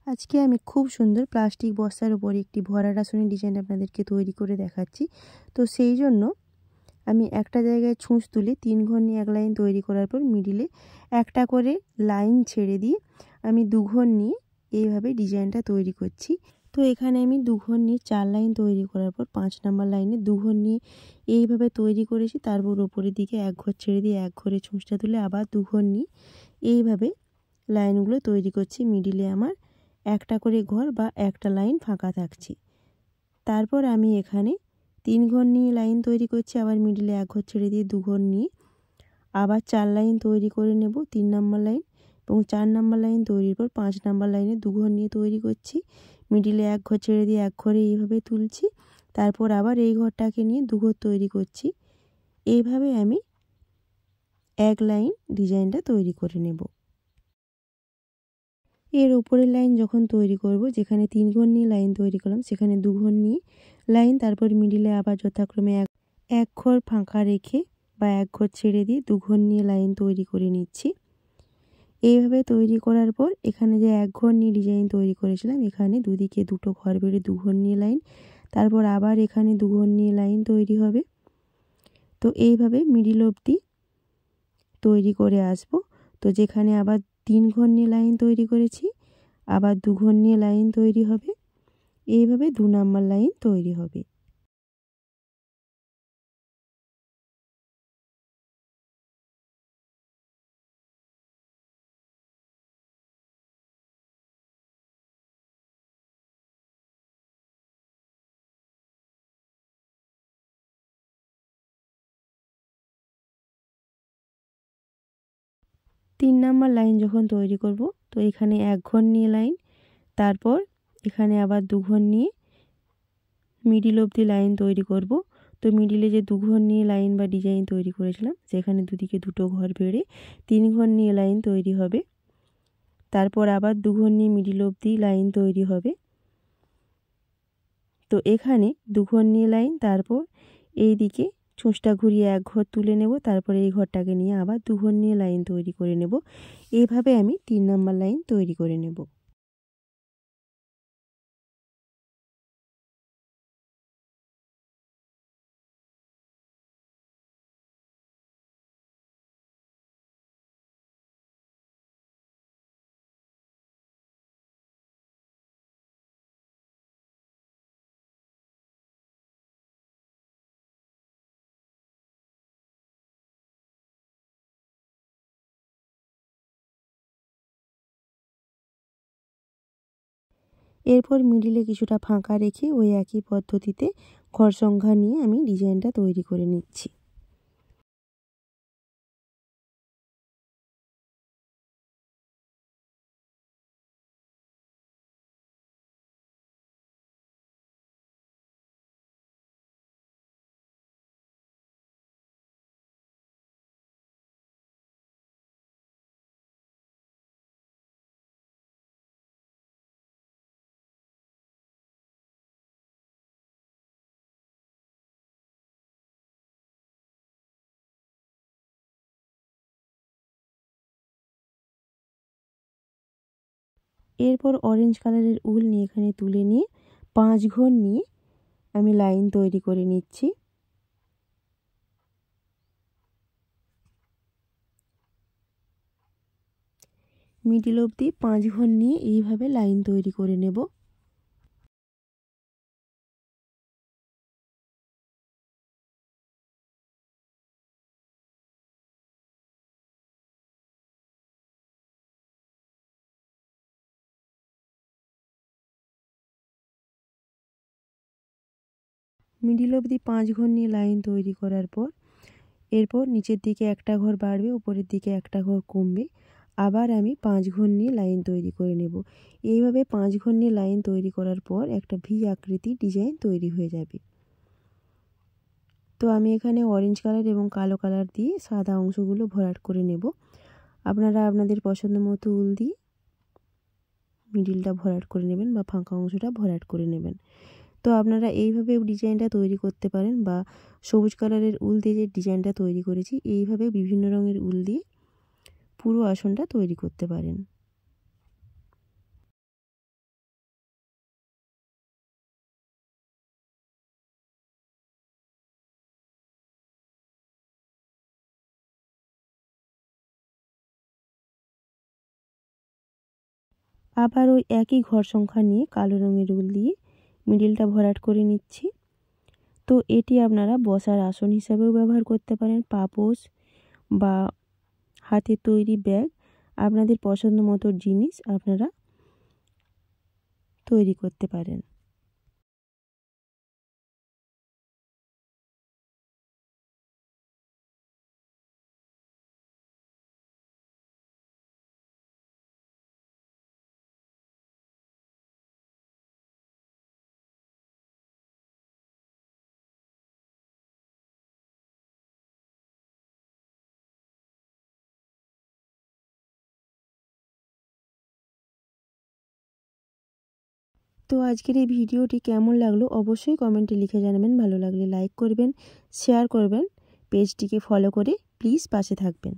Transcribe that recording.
আজকে আমি খুব সুন্দর প্লাস্টিক বস্তার উপরে একটি ভরাট আসনের ডিজাইন আপনাদেরকে তৈরি করে দেখাচ্ছি। তো সেই জন্য আমি একটা জায়গায় ছুঁচ তুলে 3 ঘর নিয়ে এক লাইন তৈরি করার পর মিডিলে একটা করে লাইন ছেড়ে দিয়ে আমি 2 ঘর নিয়ে এইভাবে ডিজাইনটা তৈরি করছি। তো এখানে আমি 2 ঘর নিয়ে 4 লাইন তৈরি করার পর 5 নাম্বার লাইনে 2 ঘর নিয়ে এইভাবে তৈরি করেছি। তারপর উপরের দিকে এক ঘর ছেড়ে দিয়ে এক ঘরে ছুঁচটা তুলে আবার 2 ঘর নিয়ে এইভাবে লাইনগুলো তৈরি করছি। মিডিলে আমার একটা করে ঘর বা একটা লাইন ফাঁকা থাকছে। তারপর আমি এখানে 3 ঘর নিয়ে লাইন তৈরি করছি, আবার মিডিলে এক ঘর ছেড়ে দিয়ে 2 ঘর নিয়ে আবার 4 লাইন তৈরি করে নেব, 3 নাম্বার লাইন এবং 4 নাম্বার লাইন তৈরির পর 5 নাম্বার লাইনে 2 ঘর নিয়ে তৈরি করছি। মিডিলে এক ঘর ছেড়ে দিয়ে এক ঘরে এইভাবে তুলছি, তারপর আবার এই ঘরটাকে নিয়ে 2 ঘর তৈরি করছি। এইভাবে আমি এক লাইন ডিজাইনটা তৈরি করে নেব। এর উপরের লাইন যখন তৈরি করব, যেখানে 3 ঘর নিয়ে লাইন তৈরি করলাম সেখানে 2 ঘর নিয়ে লাইন, তারপর মিডিলে আবার যথাক্রমে এক ঘর ফাঁকা রেখে বা এক ঘর ছেড়ে দিয়ে 2 ঘর নিয়ে লাইন তৈরি করে নিচ্ছি। এইভাবে তৈরি করার পর এখানে যে এক ঘর নিয়ে ডিজাইন তৈরি করেছিলাম এখানে দুদিকে দুটো ঘর বেড়ে 2 ঘর নিয়ে লাইন, তারপর আবার এখানে 2 ঘর নিয়ে লাইন তৈরি হবে। তো এইভাবে মিডিল অবধি তৈরি করে আসব। তো যেখানে আবার 3 ঘর নিয়ে লাইন তৈরি করেছি আবার 2 ঘর নিয়ে লাইন তৈরি হবে। এইভাবে 2 নাম্বার লাইন তৈরি হবে। তিন নাম্বার লাইন যখন তৈরি করব, তো এখানে এক ঘর নিয়ে লাইন, তারপর এখানে আবার 2 ঘর নিয়ে মিডিল অবধি লাইন তৈরি করব। তো মিডিলে যে 2 ঘর নিয়ে লাইন বা ডিজাইন তৈরি করেছিলাম সেখানে দুদিকে দুটো ঘর বেড়ে 3 ঘর নিয়ে লাইন তৈরি হবে। তারপর আবার 2 ঘর নিয়ে মিডিল অবধি লাইন তৈরি হবে। তো এখানে 2 ঘর নিয়ে লাইন, তারপর এই দিকে ছুঁচটা ঘুরিয়ে এক ঘর তুলে নেব, তারপরে এই ঘরটাকে নিয়ে আবার 2 ঘর নিয়ে লাইন তৈরি করে নেব। এইভাবে আমি 3 নাম্বার লাইন তৈরি করে নেব। এরপর মিডিলে কিছুটা ফাঁকা রেখে ওই একই পদ্ধতিতে ঘর সংখ্যা নিয়ে আমি ডিজাইনটা তৈরি করে নিচ্ছি। এরপর অরেঞ্জ কালারের উল নিয়ে এখানে তুলে নিয়ে 5 ঘর নিয়ে আমি লাইন তৈরি করে নিচ্ছি। মিডিল অবধি 5 ঘর নিয়ে এইভাবে লাইন তৈরি করে নেব। মিডিল অবধি 5 ঘর নিয়ে লাইন তৈরি করার পর এরপর নিচের দিকে একটা ঘর বাড়বে, উপরের দিকে একটা ঘর কমবে, আবার আমি 5 ঘর নিয়ে লাইন তৈরি করে নেব। এইভাবে 5 ঘর নিয়ে লাইন তৈরি করার পর একটা ভি আকৃতির ডিজাইন তৈরি হয়ে যাবে। তো আমি এখানে অরেঞ্জ কালার এবং কালো কালার দিয়ে সাদা অংশগুলো ভরাট করে নেব। আপনারা আপনাদের পছন্দ মতো উল দিয়ে মিডিলটা ভরাট করে নেবেন বা ফাঁকা অংশটা ভরাট করে নেবেন। তো আপনারা এইভাবে ডিজাইনটা তৈরি করতে পারেন, বা সবুজ কালারের উল দিয়ে যে ডিজাইনটা তৈরি করেছি এইভাবে বিভিন্ন রঙের উল দিয়ে পুরো আসনটা তৈরি করতে পারেন। আবার ওই একই ঘর সংখ্যা নিয়ে কালো রঙের উল দিয়ে মিডিলটা ভরাট করে নিচ্ছি। তো এটি আপনারা বসার আসন হিসাবেও ব্যবহার করতে পারেন, পাপোশ বা হাতে তৈরি ব্যাগ, আপনাদের পছন্দ মতো জিনিস আপনারা তৈরি করতে পারেন। তো আজকের এই ভিডিওটি কেমন লাগলো অবশ্যই কমেন্টে লিখে জানাবেন। ভালো লাগলে লাইক করবেন, শেয়ার করবেন, পেজটিকে ফলো করে প্লিজ পাশে থাকবেন।